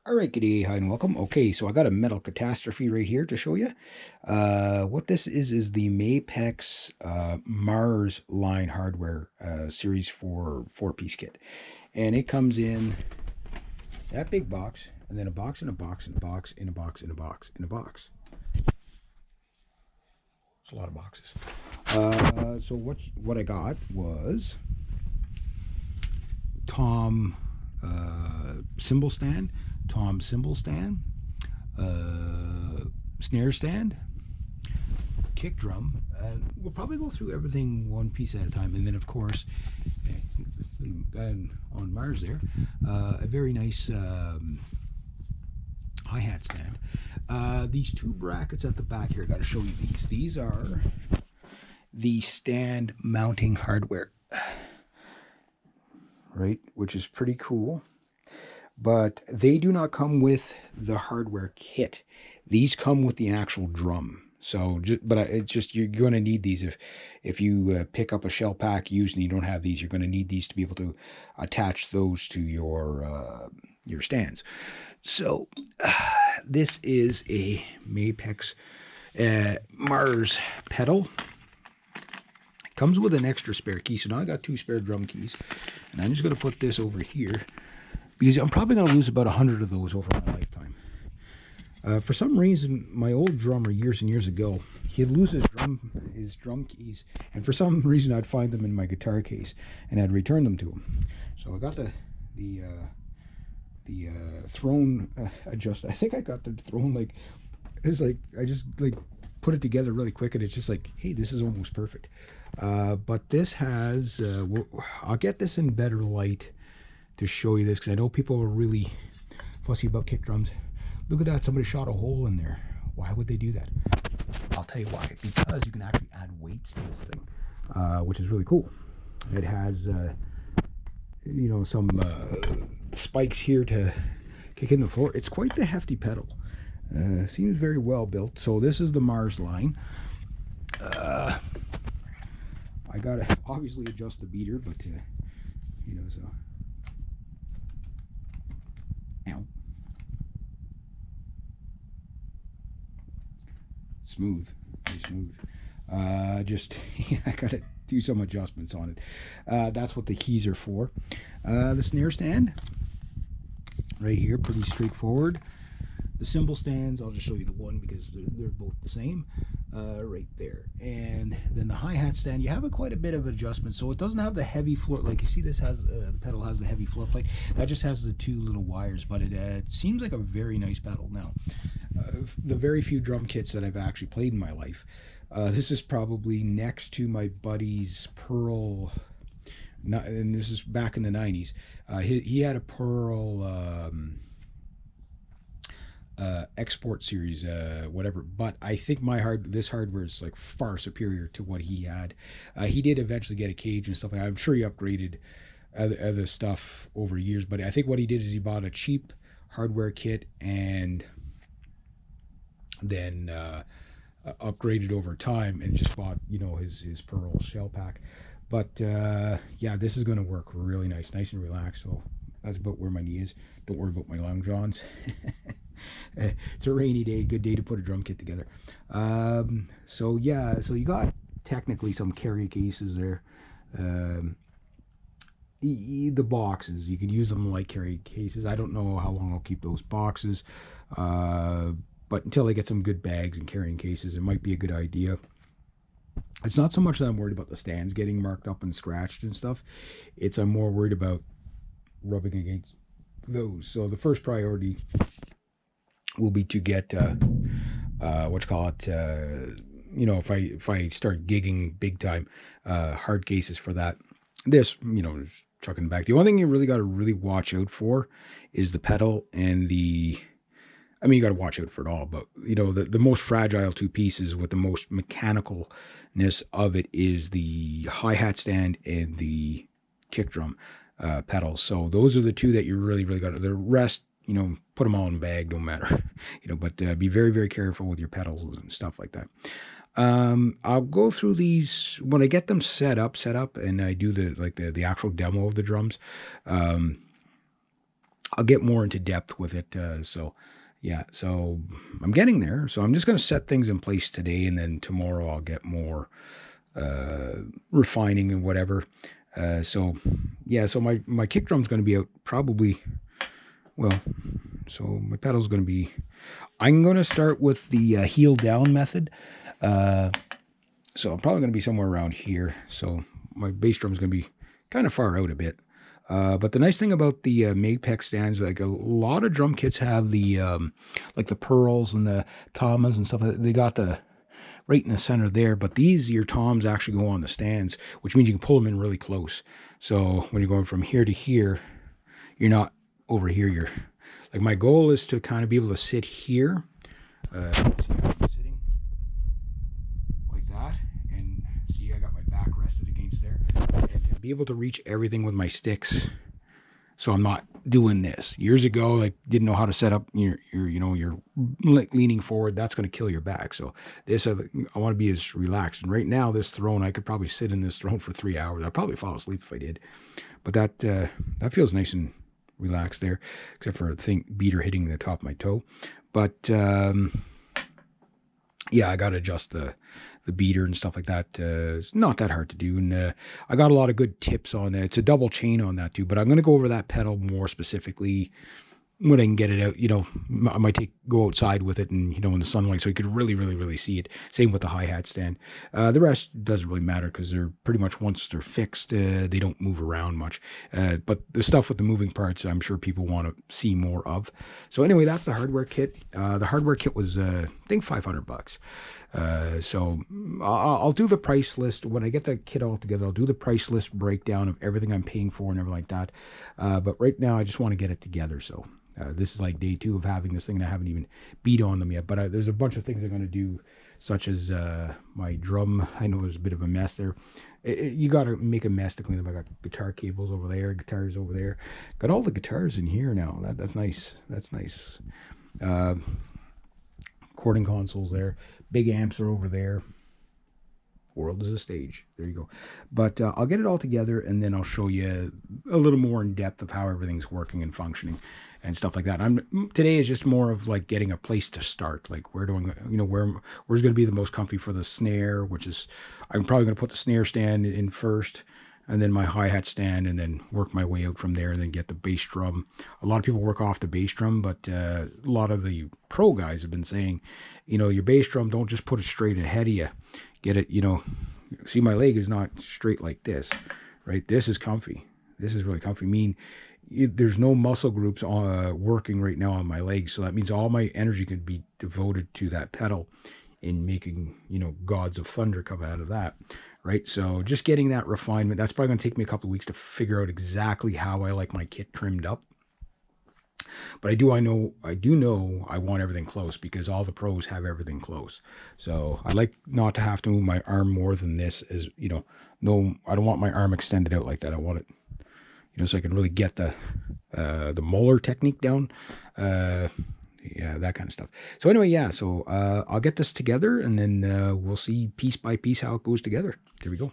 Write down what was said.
All right, good day, hi, and welcome. Okay, so I got a metal catastrophe right here to show you. What this is the Mapex Mars line hardware series for four-piece kit. And it comes in that big box, and then a box and a box and a box and a box and a box and a box. It's a lot of boxes. So what I got was Tom cymbal stand, Tom cymbal stand, snare stand, kick drum, and we'll probably go through everything one piece at a time. And then, of course, on Mars there, a very nice hi-hat stand. These two brackets at the back here, I got to show you these. These are the stand mounting hardware, right, which is pretty cool. But they do not come with the hardware kit. These come with the actual drum. So, it's just you're going to need these if you pick up a shell pack used and you don't have these. You're going to need these to be able to attach those to your stands. So, this is a Mapex Mars pedal. It comes with an extra spare key. So now I got two spare drum keys, and I'm just going to put this over here, because I'm probably going to lose about 100 of those over my lifetime. For some reason, my old drummer years and years ago, he'd lose his drum keys, and for some reason I'd find them in my guitar case, and I'd return them to him. So I got the throne adjust. I think I got the throne, like, it's like I just like put it together really quick, and it's just like, hey, this is almost perfect. But this has I'll get this in better light to show you this, because I know people are really fussy about kick drums. Look at that, somebody shot a hole in there. Why would they do that? I'll tell you why. Because you can actually add weights to this thing, which is really cool. It has some spikes here to kick in the floor. It's quite the hefty pedal. Seems very well built. So this is the Mars line. I gotta obviously adjust the beater, but so. Ow. Smooth, very smooth. Just I gotta do some adjustments on it. That's what the keys are for. The snare stand right here, pretty straightforward. The cymbal stands, I'll just show you the one because they're both the same, right there. And then the hi-hat stand, you have quite a bit of adjustment, so it doesn't have the heavy floor. Like you see, this has the pedal has the heavy floor plate. That just has the two little wires, but it seems like a very nice pedal. Now, the very few drum kits that I've actually played in my life, this is probably next to my buddy's Pearl, and this is back in the 90s. He had a Pearl export series, whatever, but I think this hardware is like far superior to what he had. He did eventually get a cage and stuff like that. I'm sure he upgraded other stuff over years, but I think what he did is he bought a cheap hardware kit and then upgraded over time and just bought his Pearl shell pack. But yeah, this is going to work really nice and relaxed. So that's about where my knee is. Don't worry about my long johns. It's a rainy day, good day to put a drum kit together. So yeah, so you got technically some carry cases there. The boxes, you can use them like carry cases. I don't know how long I'll keep those boxes, but until I get some good bags and carrying cases, it might be a good idea. It's not so much that I'm worried about the stands getting marked up and scratched and stuff. I'm more worried about rubbing against those. So the first priority will be to get if I start gigging big time, hard cases for that. This, just chucking back. The only thing you really got to really watch out for is the pedal and you got to watch out for it all, but the most fragile two pieces with the most mechanicalness of it is the hi-hat stand and the kick drum pedal. So those are the two that you really got to. The rest, put them all in a bag, don't matter. But be very, very careful with your pedals and stuff like that. I'll go through these when I get them set up, and I do the actual demo of the drums. I'll get more into depth with it. So yeah, so I'm getting there. So I'm just going to set things in place today, and then tomorrow I'll get more refining and whatever. So yeah, so my kick drum's going to be out probably. Well, so my pedal's going to be. I'm going to start with the heel down method. So I'm probably going to be somewhere around here. So my bass drum's going to be kind of far out a bit. But the nice thing about the Mapex stands, like a lot of drum kits have the like the pearls and the tamas and stuff. They got the right in the center there, but these, your toms actually go on the stands, which means you can pull them in really close. So when you're going from here to here, you're not over here. You're like, my goal is to kind of be able to sit here. See how I'm sitting like that, and see I got my back rested against there, and to be able to reach everything with my sticks. So I'm not doing this. Years ago, like, didn't know how to set up your you're leaning forward. That's going to kill your back. So this, I want to be as relaxed. And right now, this throne, I could probably sit in this throne for 3 hours. I'd probably fall asleep if I did. But that feels nice and relaxed there, except for the beater hitting the top of my toe. But yeah, I got to adjust the beater and stuff like that. It's not that hard to do, and I got a lot of good tips on it. It's a double chain on that too, but I'm going to go over that pedal more specifically when I can get it out. I might go outside with it, and in the sunlight, so you could really see it. Same with the hi-hat stand. The rest doesn't really matter, because they're pretty much, once they're fixed, they don't move around much. But the stuff with the moving parts, I'm sure people want to see more of. So anyway, that's the hardware kit. The hardware kit was I think $500. So I'll do the price list when I get the kit all together. I'll do the price list breakdown of everything I'm paying for and everything like that. But right now, I just want to get it together. So this is like day 2 of having this thing, and I haven't even beat on them yet. But there's a bunch of things I'm going to do, such as my drum. I know there's a bit of a mess there. You got to make a mess to clean up. I got guitar cables over there, guitars over there. Got all the guitars in here now. That's nice. That's nice. Recording consoles there. Big amps are over there. World is a stage. There you go. But I'll get it all together, and then I'll show you a little more in depth of how everything's working and functioning and stuff like that. Today is just more of like getting a place to start. Like, where's going to be the most comfy for the snare, which is, I'm probably going to put the snare stand in first, and then my hi-hat stand, and then work my way out from there, and then get the bass drum. A lot of people work off the bass drum, but a lot of the pro guys have been saying, your bass drum, don't just put it straight ahead of you. Get it, see, my leg is not straight like this, right? This is comfy. This is really comfy. There's no muscle groups working right now on my legs, so that means all my energy could be devoted to that pedal in making, gods of thunder come out of that, right? So just getting that refinement, that's probably going to take me a couple of weeks to figure out exactly how I like my kit trimmed up. But I do know I want everything close, because all the pros have everything close. So I like not to have to move my arm more than this, no, I don't want my arm extended out like that. I want it, so I can really get the molar technique down. Yeah, that kind of stuff. So anyway, yeah, so I'll get this together, and then we'll see piece by piece how it goes together. There we go.